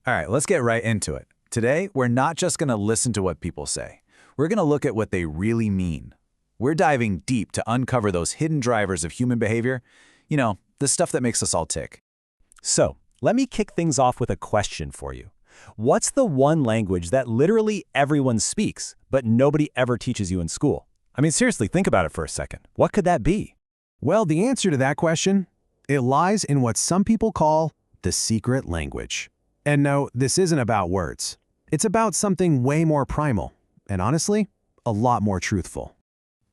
All right, let's get right into it. Today, we're not just going to listen to what people say. We're going to look at what they really mean. We're diving deep to uncover those hidden drivers of human behavior, the stuff that makes us all tick. So, let me kick things off with a question for you. What's the one language that literally everyone speaks, but nobody ever teaches you in school? I mean, seriously, think about it for a second. What could that be? Well, the answer to that question, it lies in what some people call the secret language. And no, this isn't about words. It's about something way more primal, and honestly, a lot more truthful.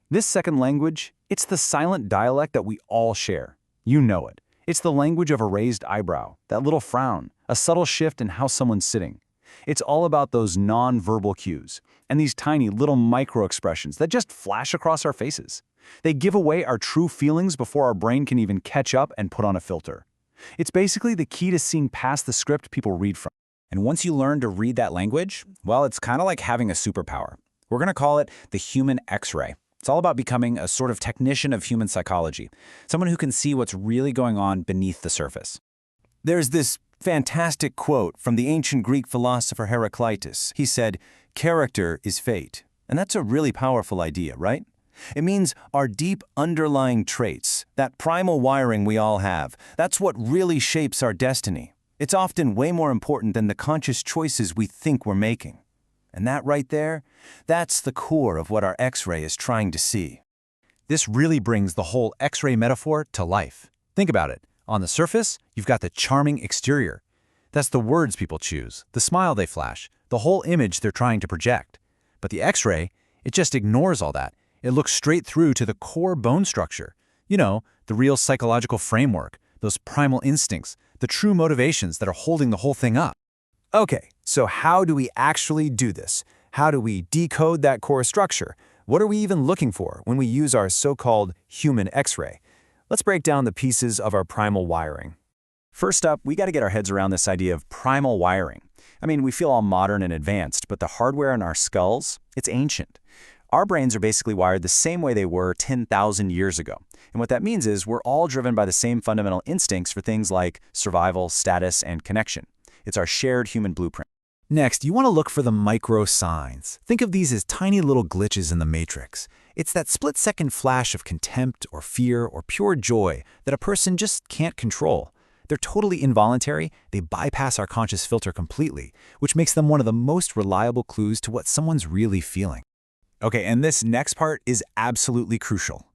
This second language, it's the silent dialect that we all share. You know it. It's the language of a raised eyebrow, that little frown, a subtle shift in how someone's sitting. It's all about those non-verbal cues and these tiny little micro-expressions that just flash across our faces. They give away our true feelings before our brain can even catch up and put on a filter. It's basically the key to seeing past the script people read from. And once you learn to read that language, well, it's kind of like having a superpower. We're going to call it the human X-ray. It's all about becoming a sort of technician of human psychology, someone who can see what's really going on beneath the surface. There's this fantastic quote from the ancient Greek philosopher Heraclitus. He said, "Character is fate." And that's a really powerful idea, right? It means our deep underlying traits, that primal wiring we all have, that's what really shapes our destiny. It's often way more important than the conscious choices we think we're making. And that right there, that's the core of what our X-ray is trying to see. This really brings the whole X-ray metaphor to life. Think about it. On the surface, you've got the charming exterior. That's the words people choose, the smile they flash, the whole image they're trying to project. But the X-ray, it just ignores all that. It looks straight through to the core bone structure. The real psychological framework, those primal instincts, the true motivations that are holding the whole thing up. Okay, so how do we actually do this? How do we decode that core structure? What are we even looking for when we use our so-called human X-ray? Let's break down the pieces of our primal wiring. First up, we got to get our heads around this idea of primal wiring. I mean, we feel all modern and advanced, but the hardware in our skulls, it's ancient. Our brains are basically wired the same way they were 10,000 years ago. And what that means is we're all driven by the same fundamental instincts for things like survival, status, and connection. It's our shared human blueprint. Next, you want to look for the micro signs. Think of these as tiny little glitches in the matrix. It's that split-second flash of contempt or fear or pure joy that a person just can't control. They're totally involuntary, they bypass our conscious filter completely, which makes them one of the most reliable clues to what someone's really feeling. Okay, and this next part is absolutely crucial.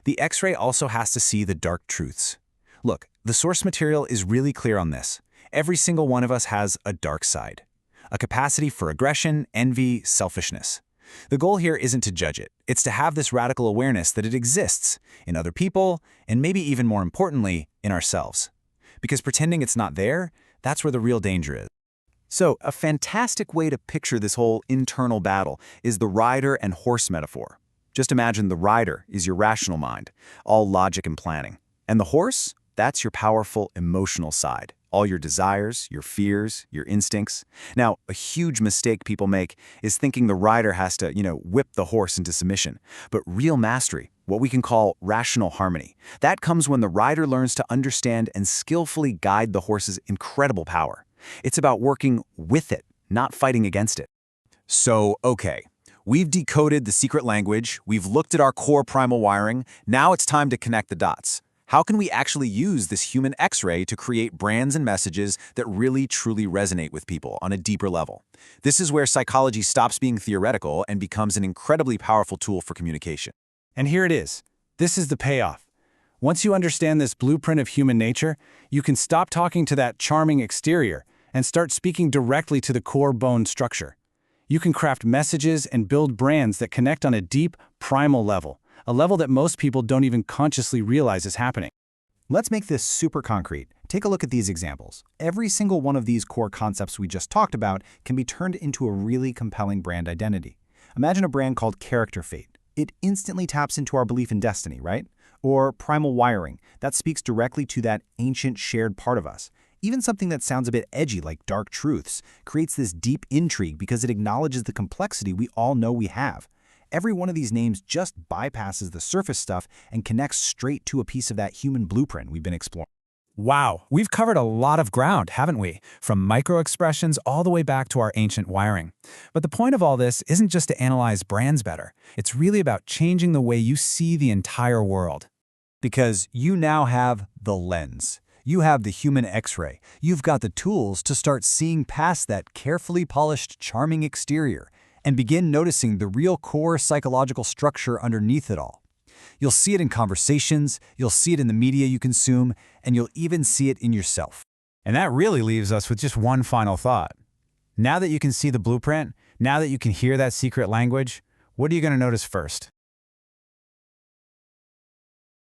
The X-ray also has to see the dark truths. Look, the source material is really clear on this. Every single one of us has a dark side, a capacity for aggression, envy, selfishness. The goal here isn't to judge it. It's to have this radical awareness that it exists in other people, and maybe even more importantly, in ourselves. Because pretending it's not there, that's where the real danger is. So, a fantastic way to picture this whole internal battle is the rider and horse metaphor. Just imagine the rider is your rational mind, all logic and planning. And the horse, that's your powerful emotional side, all your desires, your fears, your instincts. Now, a huge mistake people make is thinking the rider has to, whip the horse into submission. But real mastery, what we can call rational harmony, that comes when the rider learns to understand and skillfully guide the horse's incredible power. It's about working with it, not fighting against it. So, okay, we've decoded the secret language, we've looked at our core primal wiring, now it's time to connect the dots. How can we actually use this human X-ray to create brands and messages that really truly resonate with people on a deeper level? This is where psychology stops being theoretical and becomes an incredibly powerful tool for communication. And here it is. This is the payoff. Once you understand this blueprint of human nature, you can stop talking to that charming exterior and start speaking directly to the core bone structure. You can craft messages and build brands that connect on a deep, primal level, a level that most people don't even consciously realize is happening. Let's make this super concrete. Take a look at these examples. Every single one of these core concepts we just talked about can be turned into a really compelling brand identity. Imagine a brand called Character Fate. It instantly taps into our belief in destiny, right? Or primal wiring. That speaks directly to that ancient shared part of us. Even something that sounds a bit edgy like dark truths creates this deep intrigue because it acknowledges the complexity we all know we have. Every one of these names just bypasses the surface stuff and connects straight to a piece of that human blueprint we've been exploring. Wow, we've covered a lot of ground, haven't we? From microexpressions all the way back to our ancient wiring. But the point of all this isn't just to analyze brands better. It's really about changing the way you see the entire world. Because you now have the lens. You have the human X-ray. You've got the tools to start seeing past that carefully polished, charming exterior and begin noticing the real core psychological structure underneath it all. You'll see it in conversations, you'll see it in the media you consume, and you'll even see it in yourself. And that really leaves us with just one final thought. Now that you can see the blueprint, now that you can hear that secret language, what are you going to notice first?